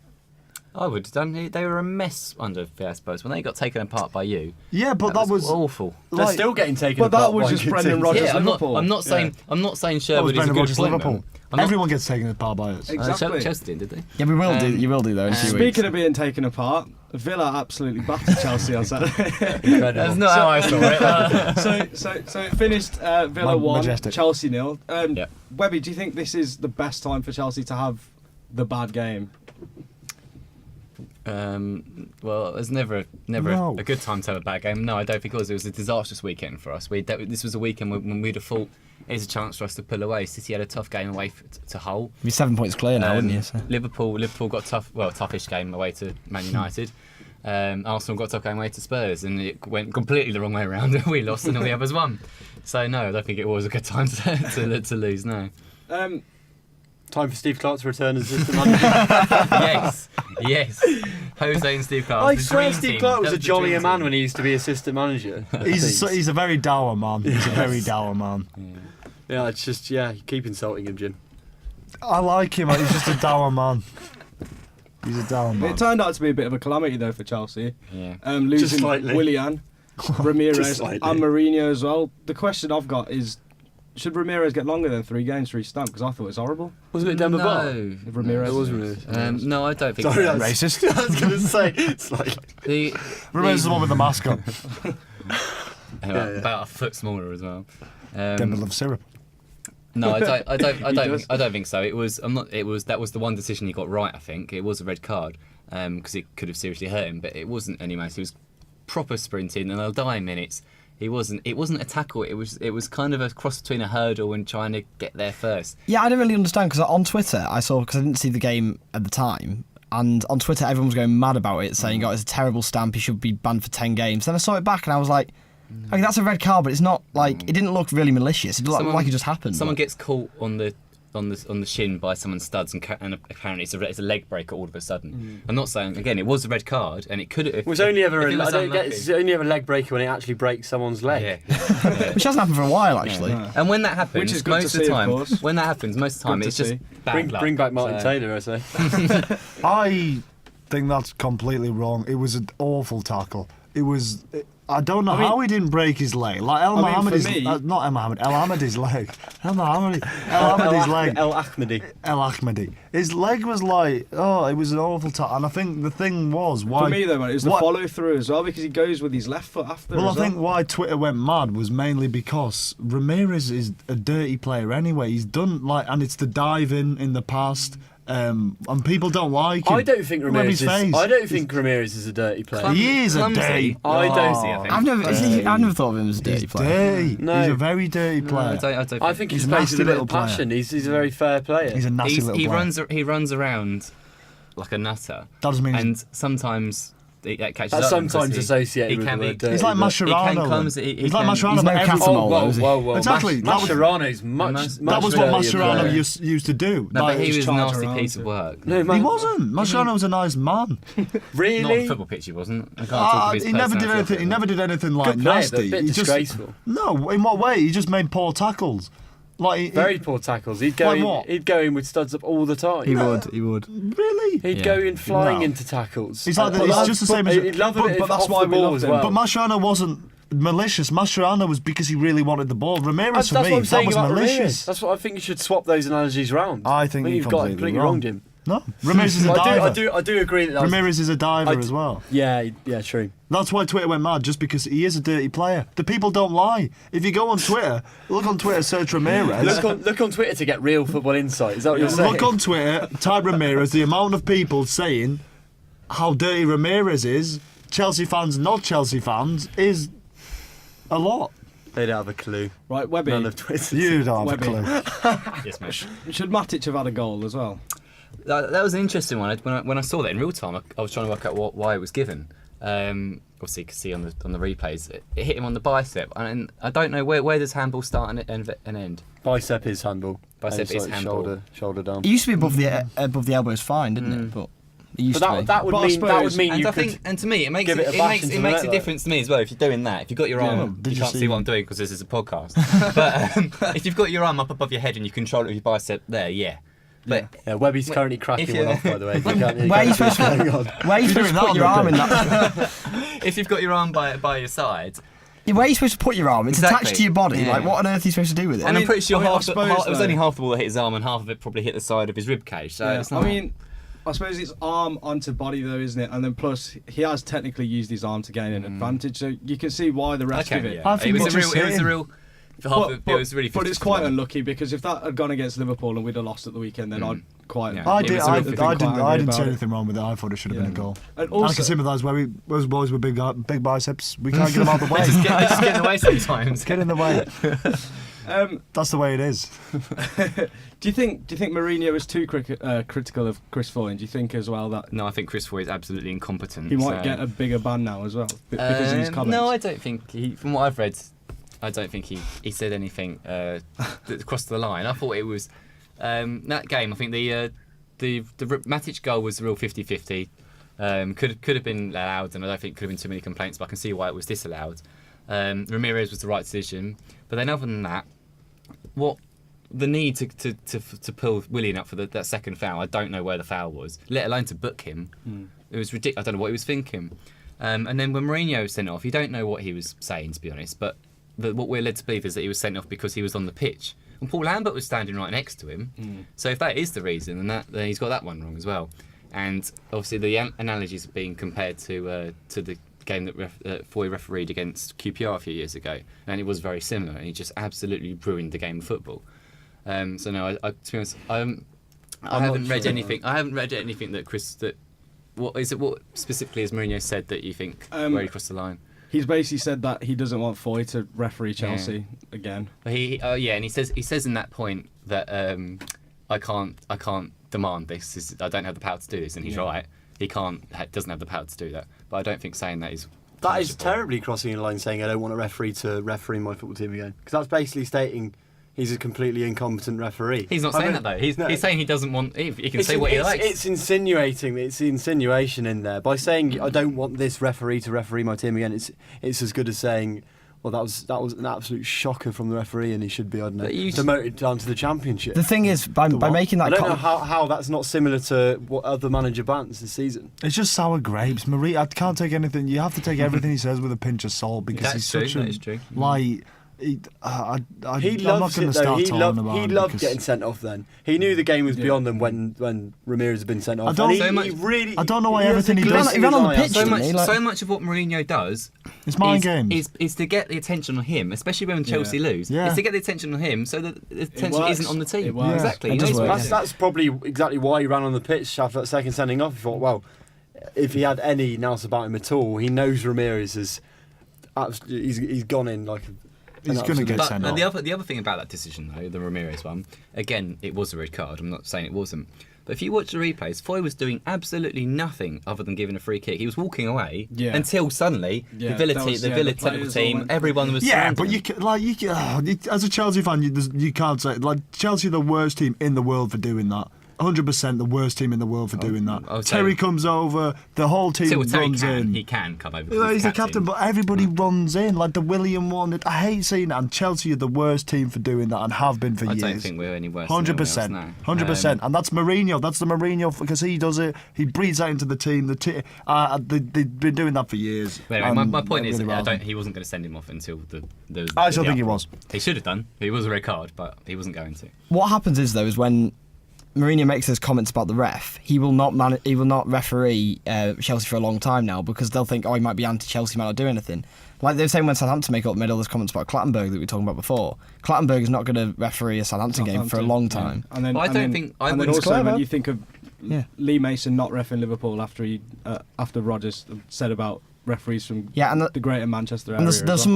I would have done. They were a mess under Villas-Boas when they got taken apart by you. Yeah, but that was awful. They're like, still getting taken But apart that was by just good Brendan teams. Rodgers. Yeah, Liverpool. I'm not saying that was Sherwood is a Brendan good Rodgers appointment. Liverpool. I'm not- Everyone gets taken apart by us. Exactly. Chelsea did they? Yeah, we will do. Um, You will do though in a few weeks. Speaking of being taken apart, Villa absolutely battered Chelsea on Saturday. Incredible. That's not how I saw it. so it finished Villa 1, Majestic. Chelsea 0. Yeah. Webby, do you think this is the best time for Chelsea to have the bad game? Well, there's never No. a good time to have a bad game. No, I don't think it was. It was a disastrous weekend for us. This was a weekend when we'd have thought here's a chance for us to pull away. City had a tough game away to Hull. You'd be 7 points clear now, wouldn't you? So. Liverpool got toughish game away to Man United. Arsenal got a tough game away to Spurs, and it went completely the wrong way around. We lost, and all the others won. So no, I don't think it was a good time to lose. No. Time for Steve Clark to return as assistant manager. yes. Jose and Steve Clark. I the swear dream Steve team. Clark That was a the jollier dream man team. when he used to be assistant manager. He's a very dour man. He's a very dour man. Yeah, it's just keep insulting him, Jim. I like him. He's just a dour man. He's a dour man. It turned out to be a bit of a calamity though for Chelsea. Yeah. Losing slightly. Willian, Ramirez, slightly. and Mourinho as well. The question I've got is, should Ramirez get longer than 3 games for his stamp? Because I thought it was horrible. Was it Demba Ba? No. If Ramirez It was Ramirez. No, I don't think Sorry, so. Racist. I was going to say, it's like... The Ramirez is the one with the mask on. About a foot smaller as well. Devil of syrup. No, I does. don't think so. It was that was the one decision he got right. I think it was a red card because it could have seriously hurt him, but it wasn't anyways. He was proper sprinting, and they'll die in minutes. It wasn't a tackle. It was kind of a cross between a hurdle and trying to get there first. Yeah, I didn't really understand because on Twitter I saw, because I didn't see the game at the time, and on Twitter everyone was going mad about it, saying, "Oh, it's a terrible stamp. He should be banned for 10 games." Then I saw it back and I was like, "Okay, that's a red card, but it's not like it didn't look really malicious. It looked like it just happened." Someone gets caught on the shin by someone's studs, and apparently it's a leg breaker all of a sudden. I'm not saying, again, it was a red card, and it could have. It was only ever it's only ever a leg breaker when it actually breaks someone's leg. Yeah. Which hasn't happened for a while, actually. Yeah. And when that happens, Which is good most to of the see, of time, course. when that happens, most of the time, Good it's to just see. bad luck. Bring back Martin So- Taylor, I say. I think that's completely wrong. It was an awful tackle. I don't know how he didn't break his leg. Like El Mohammedi's, not El Mohammed, El Ahmedi's leg. El Ahmedi's leg. El Ahmedi. El Ahmedi. His leg was like, it was an awful tackle. And I think the thing was why. For me though, man, it was the follow through as well, because he goes with his left foot after. Well, I think why Twitter went mad was mainly because Ramirez is a dirty player anyway. He's done and it's the dive in the past. And people don't like him. I don't think Ramirez Face. Ramirez is a dirty player. He is a Clumsy. dirty. I don't see it. I've never thought of him as a dirty He's player. dirty. No. He's a very dirty player. I think He's he's a plays nasty with a bit little of player. passion. He's a very fair player. He's a nasty little player. He runs around like a nutter. That doesn't mean and sometimes that catches That's up with him, sometimes because associated he with can the be. word dirty. He's like but- Mascherano. He's like Mascherano, he's but no everything. Casamol, is he? Whoa. Exactly, that was- Mascherano's much. That was what dirtier Mascherano player. used to do. No, but he was a charge nasty around piece to- of work. No, He man. wasn't. Mascherano was a nice man. Not on Really? the football pitch, he wasn't. I can't talk of his He never did personality anything. off He it. never did anything like Good player, nasty. but a bit He just disgraceful. no. In what way? He just made poor tackles. Very poor tackles. He'd go Like in. what? He'd go in with studs up all the time. He would. Really? He'd Yeah. go in flying No. into tackles. He's like But it's just the same as. He'd love a bit but of that's off why the we ball loved as him. well. But Mascherano wasn't malicious. Mascherano was because he really wanted the ball. Ramirez That's for what me, I'm that saying was about malicious. Ramirez. That's what I think you should swap those analogies round. I think you've got completely wronged him. No, Ramirez is a But diver. I do agree that. Ramirez is a diver as well. Yeah, true. That's why Twitter went mad, just because he is a dirty player. The people don't lie. If you go on Twitter, search Ramirez. Look on Twitter to get real football insight. Is that what you're saying? Look on Twitter, type Ramirez, the amount of people saying how dirty Ramirez is, Chelsea fans, not Chelsea fans, is a lot. They don't have a clue. Right, Webby. None of Twitter. You don't have a Webby. clue. Yes, mate. Should Matic have had a goal as well? That was an interesting one. When I saw that in real time, I was trying to work out why it was given. Obviously, you can see on the replays, it hit him on the bicep, and I don't know where does handball start and end. Bicep is handball. Bicep And is like handball. Shoulder down. It used to be above the elbow is fine, didn't it? But it used But to be. that would But I mean suppose- you And I could. think, and to me, it makes give it, it a it bash makes into it the makes net, a though. difference to me as well. If you're doing that, if you've got your arm up, Did you you can't see see what him? I'm doing because this is a podcast. But if you've got your arm up above your head and you control it with your bicep there, yeah. But Yeah, Webby's currently cracking one off, by the way. You can't- you Where are you can't supposed see what's going on. Where are you supposed to doing put that your on arm the in that? if you've got your arm by your side, Where are you supposed to put your arm? It's Exactly. attached to your body. Yeah. Like, what on earth are you supposed to do with it? and I'm pretty sure I half suppose, it was though- only half the ball that hit his arm and half of it probably hit the side of his rib cage. So Yeah, it's not. I mean, I suppose it's arm onto body though, isn't it? And then plus he has technically used his arm to gain an advantage, so you can see why the rest of it. yeah. I think it was it's a real. just It was a him. real. It was really. But it's 50-50. quite unlucky because if that had gone against Liverpool and we'd have lost at the weekend, then I'd quite. Yeah. I It did. was a I real didn't. quite I angry didn't about say it. anything wrong with it. I thought it should have been a goal. And I also, can sympathise where those boys with big biceps. We can't get them out of the way. They just get in the way sometimes. Get in the way. That's the way it is. do you think Mourinho is too critical of Chris Foyne? Do you think as well that No, I think Chris Foy is absolutely incompetent. he might so- get a bigger ban now as well because of his comments? No, I don't think from what I've read, I don't think he said anything that crossed the line. I thought it was that game. I think the Matic goal was the real 50-50. Could have been allowed, and I don't think could have been too many complaints. But I can see why it was disallowed. Ramirez was the right decision, but then other than that, what the need to pull Willian up for that second foul? I don't know where the foul was, let alone to book him. It was ridiculous. I don't know what he was thinking. And then when Mourinho was sent off, you don't know what he was saying, to be honest. But what we're led to believe is that he was sent off because he was on the pitch, and Paul Lambert was standing right next to him. So if that is the reason, then he's got that one wrong as well. And obviously the analogies are being compared to the game that Foy refereed against QPR a few years ago, and it was very similar, and he just absolutely ruined the game of football. So no, I to be honest, I haven't read anything. I haven't read anything that what specifically has Mourinho said that you think where he crossed the line? He's basically said that he doesn't want Foy to referee Chelsea again. And he says in that point that I can't demand this. I don't have the power to do this, and he's right. He doesn't have the power to do that. But I don't think saying that is. That is terribly crossing a line, saying I don't want a referee to referee my football team again, because that's basically stating he's a completely incompetent referee. He's not saying that though. He's saying he doesn't want. He can say what he likes. It's insinuating. It's the insinuation in there by saying I don't want this referee to referee my team again. It's as good as saying, well, that was an absolute shocker from the referee, and he should be, I don't know, demoted down to the Championship. The thing is, by making that, I don't know how that's not similar to what other manager bans this season. It's just sour grapes. I can't take anything. You have to take everything he says with a pinch of salt, because he's such that is true. like. I'm not loves going to it though. start He talking loved, about he him loved because getting sent off then. He knew the game was beyond them when Ramirez had been sent off. I don't- I don't know why everything he does- He ran on the pitch, So didn't he? much, so much of what Mourinho does it's mind games. is to get the attention on him, especially when Chelsea lose. Yeah. It's to get the attention on him so that the attention works. isn't on the team. It works. Exactly. It He does knows work, what he's doing. That's probably exactly why he ran on the pitch after that second sending off. He thought, well, if he had any nous about him at all, he knows Ramirez is. He's gone in like. He's going to get sent off. The other thing about that decision, though, the Ramirez one, again, it was a red card. I'm not saying it wasn't. But if you watch the replays, Foy was doing absolutely nothing other than giving a free kick. He was walking away until suddenly the Villa technical team, everyone was But surrounding him. as a Chelsea fan, you can't say Chelsea are the worst team in the world for doing that. 100% the worst team in the world for doing that. Terry comes over, the whole team runs in. He can come over. Yeah, he's the captain, but everybody runs in, like the William one. I hate seeing that, and Chelsea are the worst team for doing that and have been for years. I don't think we're any worse. 100%. 100%. And that's Mourinho. That's the Mourinho, because he does it. He breathes that into the team. They've been doing that for years. But anyway, my point is, he wasn't going to send him off until the I still think he was. He should have done. He was a red card, but he wasn't going to. What happens is, though, is when Mourinho makes those comments about the ref, he will not referee Chelsea for a long time now, because they'll think, he might be anti-Chelsea, might not do anything. Like they were saying when Southampton made all those comments about Clattenburg that we were talking about before. Clattenburg is not going to referee a Southampton game for a long time. And then, I don't think. I and then wouldn't. also when you think of Lee Mason not reffing Liverpool after Rodgers said about referees from the Greater Manchester area. And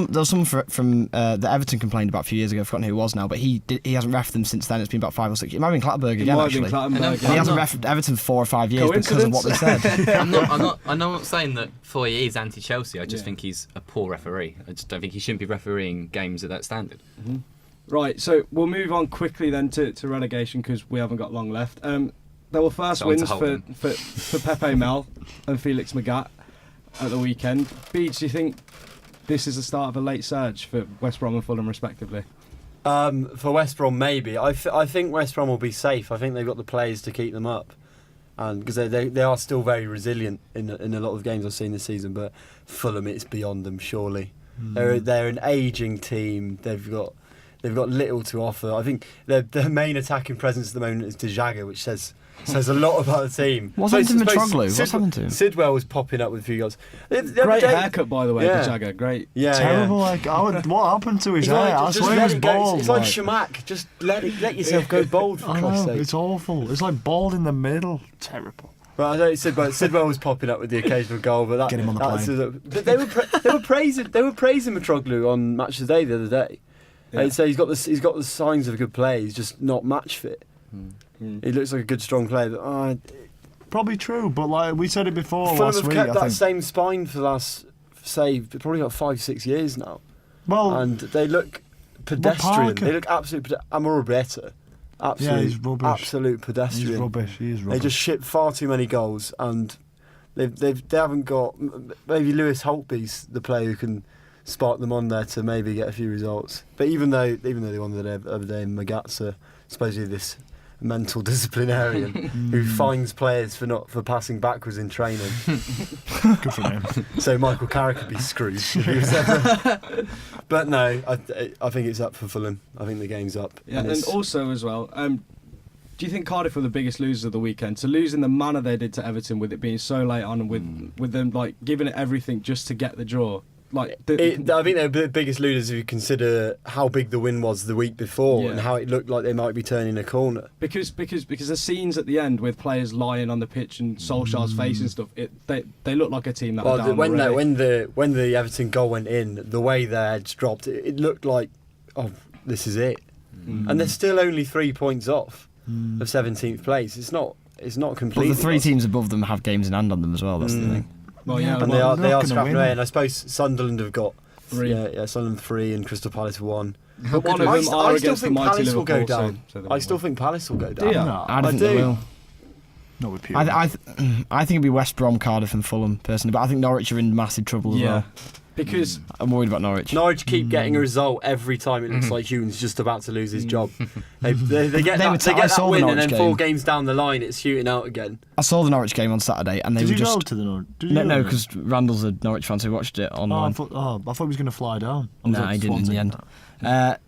there's some from that Everton complained about a few years ago. I've forgotten who it was now, but he hasn't reffed them since then. It's been about 5 or 6 years. It might have been Clattenburg again, actually. He hasn't reffed Everton for 4 or 5 years because of what they said. I'm not saying that Foy is anti-Chelsea. I just think he's a poor referee. I just don't think he shouldn't be refereeing games at that standard. Mm-hmm. Right, so we'll move on quickly then to relegation, because we haven't got long left. There were first wins for Pepe Mel and Felix Magath at the weekend. Beach, do you think this is the start of a late surge for West Brom and Fulham respectively? For West Brom, maybe. I think West Brom will be safe. I think they've got the players to keep them up, and because they are still very resilient in a lot of games I've seen this season. But Fulham, it's beyond them, surely. They're an ageing team. They've got little to offer. I think their main attacking presence at the moment is De Jager, which says a lot about the team. What's happened to Mitroglou? What's happened to him? Sidwell was popping up with a few goals. Great haircut, by the way, De Jager. Great. Yeah, terrible. Like, what happened to his hair? I swear he was bald. It's like Shamak. Just let yourself go bald, for Christ's sake. It's awful. It's like bald in the middle. Terrible. Well, I know Sidwell was popping up with the occasional goal, but get him on the plane. But they were praising Mitroglou on Match of the Day the other day. Yeah. They'd say he's got the signs of a good player. He's just not match fit. He looks like a good, strong player. But, probably true, but like we said it before Fulham last have week, kept I that think. same spine for the last, probably got 5-6 years now. Well, and they look pedestrian. They look absolute. Amorabeta. Absolute, he's rubbish. Absolute pedestrian. He's rubbish. He is rubbish. They just ship far too many goals, and they haven't got. Maybe Lewis Holtby's the player who can spark them on there to maybe get a few results. But even though they won the other day, Magath, supposedly this mental disciplinarian who fines players for passing backwards in training. Good for him. So Michael Carrick could be screwed if he was ever. But no, I think it's up for Fulham. I think the game's up. Yeah, and also as well, Do you think Cardiff were the biggest losers of the weekend? To lose in the manner they did to Everton, with it being so late on, and with them like giving it everything just to get the draw. Like, I think they're the biggest losers if you consider how big the win was the week before and how it looked like they might be turning a corner. Because the scenes at the end with players lying on the pitch and Solskjaer's face and stuff, they look like a team that are down already. When the Everton goal went in, the way their heads dropped, it looked like, oh, this is it. And they're still only 3 points off of 17th place. It's not completely. Well, the three teams above them have games in hand on them as well. That's the thing. Well, yeah, and they are scrapping away. And I suppose Sunderland have got 3. Yeah, Sunderland 3 and Crystal Palace 1. But one of them are against the mighty Palace will Liverpool. go down. I still think Palace will go down. Do you? No, I think they will. Not with Pure. I think it'd be West Brom, Cardiff, and Fulham personally, but I think Norwich are in massive trouble as well. Because I'm worried about Norwich. Norwich keep getting a result every time it looks like Hugh's just about to lose his job. They get that win, and then 4 games down the line, it's shooting out again. I saw the Norwich game on Saturday, and they Did were you just go to the Norwich? no, because Randall's a Norwich fan, so he watched it I online. thought he was going to fly down. No, he didn't in the end.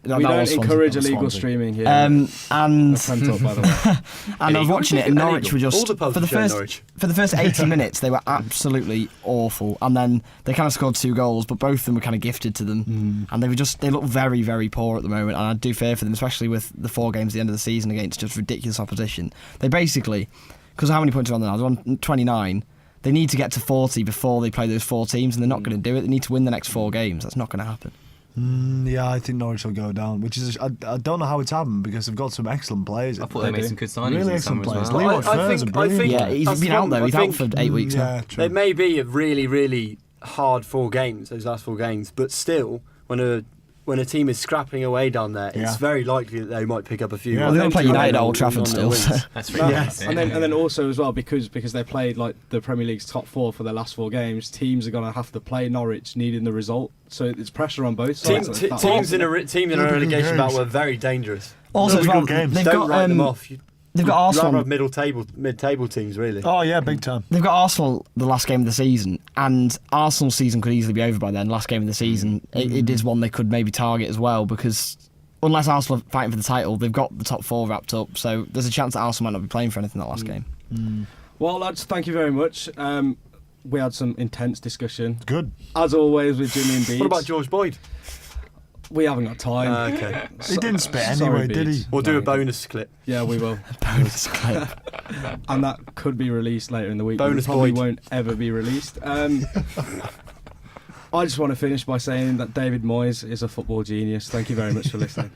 we don't encourage illegal streaming here. And PremTalk, by the way. and I was watching it, and Norwich were All just the pubs for the show first Norwich. for the first 80 minutes they were absolutely awful, and then they kind of scored 2 goals, but both of them were kind of gifted to them, and they look very, very poor at the moment, and I do fear for them, especially with the 4 games at the end of the season against just ridiculous opposition. They basically, because how many points are on there now? They're on 29. They need to get to 40 before they play those 4 teams, and they're not going to do it. They need to win the next 4 games. That's not going to happen. Yeah, I think Norwich will go down, which is I don't know how it's happened because they've got some excellent players. I thought they made some good signings Really in summer excellent as players. well. Leon Furs are brilliant. Yeah, he's been out there. He's out for 8 weeks now. Yeah, true. It may be a really, really hard 4 games, those last 4 games, but still, when a team is scrapping away down there, it's very likely that they might pick up a few. Yeah, They're going to play United at Old on Trafford their still. wins. So. That's really nice. And then also as well, because they played like the Premier League's top 4 for their last 4 games, teams are going to have to play Norwich needing the result. So it's pressure on both sides. Teams in a relegation battle are very dangerous. Also, as well, games. they've Don't got write them off. they've got You'd rather Arsenal. have mid-table teams, really. Oh yeah, big time. They've got Arsenal the last game of the season, and Arsenal's season could easily be over by then. Last game of the season, it is one they could maybe target as well, because unless Arsenal are fighting for the title, they've got the top 4 wrapped up. So there's a chance that Arsenal might not be playing for anything that last game. Well, lads, thank you very much. We had some intense discussion, Good. as always, with Jimmy and Beads. What about George Boyd? We haven't got time. Okay. He didn't spit Sorry, anyway, did he? Beads. We'll do No, a bonus clip. Yeah, we will. Bonus clip. And that could be released later in the week. Bonus It probably Boyd. won't ever be released. I just want to finish by saying that David Moyes is a football genius. Thank you very much for listening.